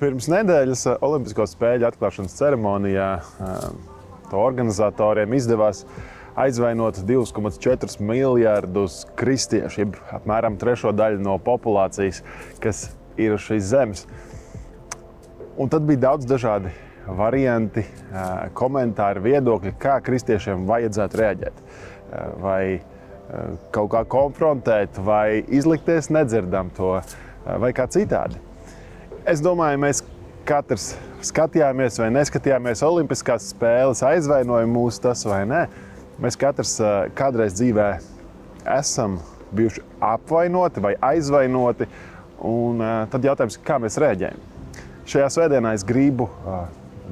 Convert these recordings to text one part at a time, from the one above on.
Pirms nedēļas Olimpisko spēļu atklāšanas ceremonijā to organizatoriem izdevās aizvainot 2,4 miljardus kristiešu, jeb apmēram trešo daļu no populācijas, kas ir uz šīs zemes. Un tad bija daudz dažādi varianti, komentāri, viedokļi, kā kristiešiem vajadzētu reaģēt. Vai kaut kā konfrontēt, vai izlikties nedzirdam to, vai kā citādi. Es domāju, mēs katrs skatījāmies vai neskatījāmies Olimpiskās spēles, aizvainoja mūs tas vai nē. Mēs katrs kādreiz dzīvē esam bijuši apvainoti vai aizvainoti, un tad jautājums, kā mēs reaģējam. Šajā svētdienā es gribu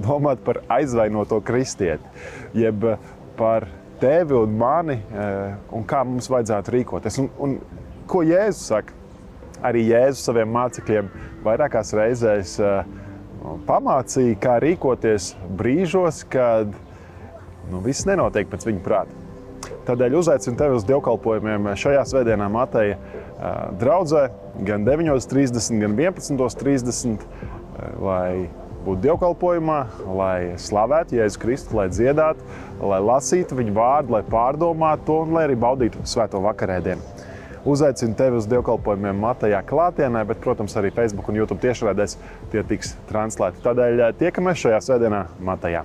domāt par aizvainoto kristieti, jeb par tevi un mani, un kā mums vajadzētu rīkoties. Un ko Jēzus saka? Arī Jēzus saviem mācekļiem vairākās reizēs pamācīja, kā rīkoties brīžos, kad viss nenotiek pēc viņa prāta. Tādēļ uzaicinu tevi uz dievkalpojumiem šajā svētdienā Mateja draudzē, gan 9:30, gan 11:30, lai būtu dievkalpojumā, lai slavētu Jēzu Kristu, lai dziedātu, lai lasītu viņa vārdu, lai pārdomātu to un lai arī baudītu svēto vakarēdienu. Uzaicinu tevi uz dievkalpojumiem Matejā klātienē, bet, protams, arī Facebook un YouTube tiešraidēs tie tiks translēti. Tādēļ tiekamies šajā svētdienā Matejā.